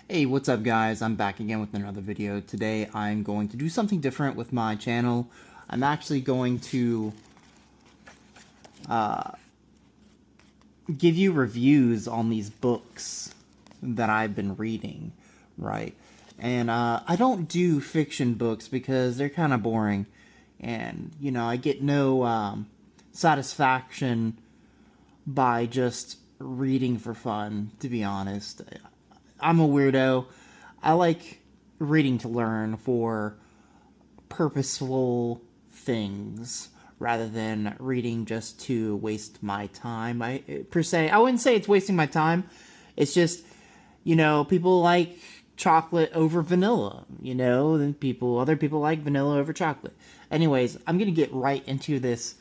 Hey, what's up guys? I'm back again with another video. Today I'm going to do something different with my channel. I'm actually going to give you reviews on these books that I've been reading, right? And I don't do fiction books because they're kind of boring. And, you know, I get no satisfaction by just reading for fun, to be honest. I'm a weirdo. I like reading to learn for purposeful things rather than reading just to waste my time. I wouldn't say it's wasting my time. It's just, you know, people like chocolate over vanilla, you know, and other people like vanilla over chocolate. Anyways, I'm going to get right into this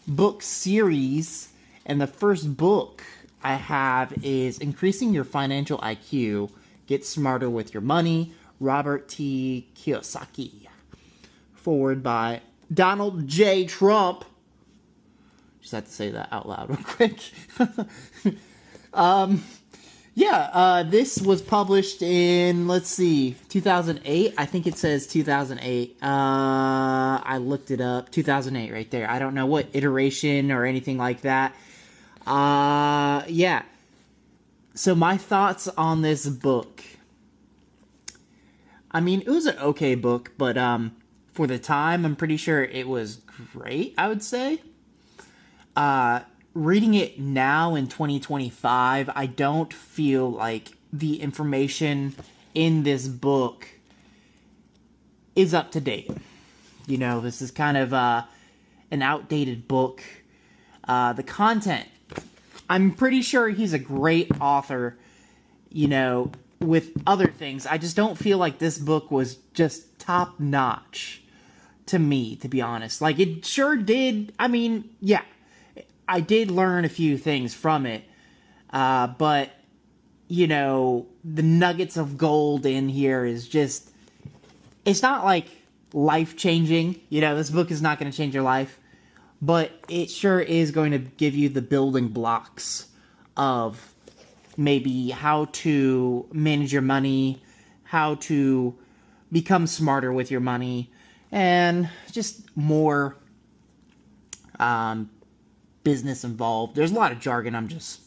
book series, and the first book I have is Increasing Your Financial IQ, Get Smarter with Your Money, Robert T. Kiyosaki. Forward by Donald J. Trump. Just had to say that out loud real quick. This was published in, let's see, 2008. I think it says 2008. I looked it up. 2008 right there. I don't know what iteration or anything like that. Yeah. So my thoughts on this book. I mean, it was an okay book, but for the time, I'm pretty sure it was great, I would say. Reading it now in 2025, I don't feel like the information in this book is up to date. You know, this is kind of an outdated book. The content, I'm pretty sure he's a great author, you know, with other things. I just don't feel like this book was just top-notch to me, to be honest. Like, it sure did. I mean, yeah, I did learn a few things from it, but, you know, the nuggets of gold in here is just, it's not, like, life-changing. You know, this book is not going to change your life. But it sure is going to give you the building blocks of maybe how to manage your money, how to become smarter with your money, and just more business involved. There's a lot of jargon, I'm just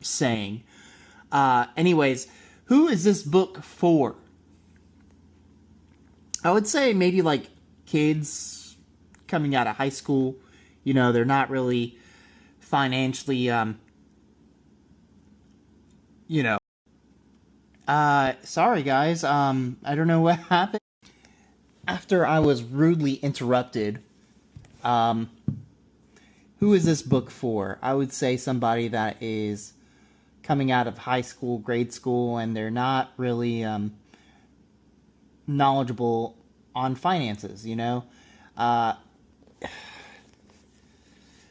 saying. Anyways, who is this book for? I would say maybe like kids coming out of high school. You know, they're not really financially, you know. Sorry guys, I don't know what happened. After I was rudely interrupted, who is this book for? I would say somebody that is coming out of high school, grade school, and they're not really, knowledgeable on finances, you know?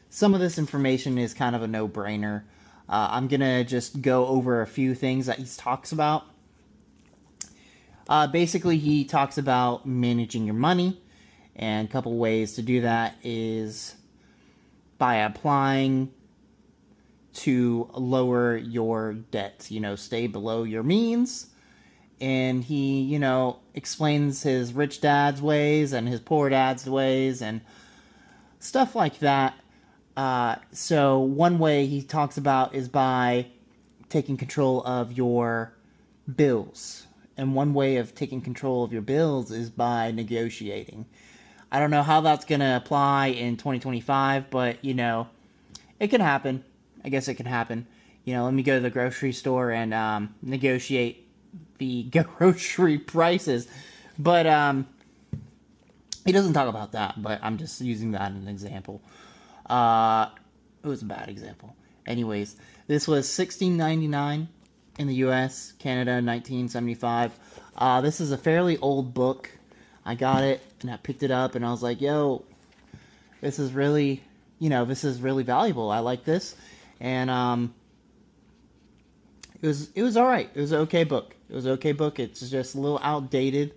Some of this information is kind of a no-brainer. I'm going to just go over a few things that he talks about. Basically, he talks about managing your money, and a couple ways to do that is by applying to lower your debt, you know, stay below your means. And he, you know, explains his rich dad's ways and his poor dad's ways and stuff like that. So one way he talks about is by taking control of your bills. And one way of taking control of your bills is by negotiating. I don't know how that's going to apply in 2025, but, you know, it can happen. I guess it can happen. You know, let me go to the grocery store and negotiate the grocery prices. But he doesn't talk about that, but I'm just using that as an example. It was a bad example. Anyways, this was $16.99 in the U.S., Canada, 1975. This is a fairly old book. I got it, and I picked it up, and I was like, yo, this is really, you know, this is really valuable. I like this. And, it was alright. It was an okay book. It was an okay book. It's just a little outdated.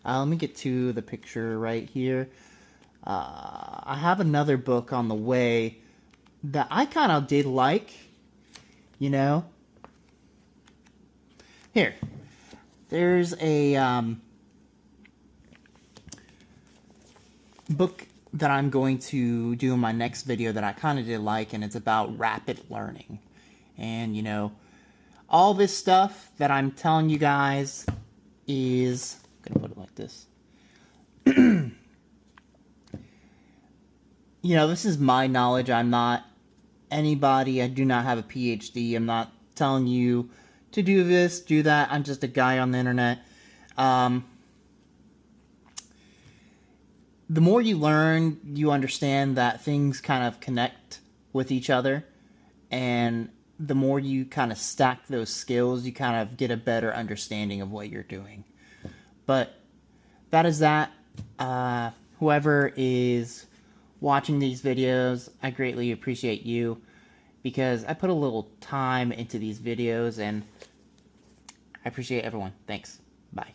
Let me get to the picture right here. I have another book on the way that I kind of did like, you know. Here, There's a book that I'm going to do in my next video that I kind of did like, and it's about rapid learning. And, you know, all this stuff that I'm telling you guys is, I'm going to put it like this. You know, this is my knowledge. I'm not anybody. I do not have a PhD. I'm not telling you to do this, do that. I'm just a guy on the internet. The more you learn, you understand that things kind of connect with each other. And the more you kind of stack those skills, you kind of get a better understanding of what you're doing. But that is that. Whoever is watching these videos, I greatly appreciate you, because I put a little time into these videos, and I appreciate everyone. Thanks. Bye.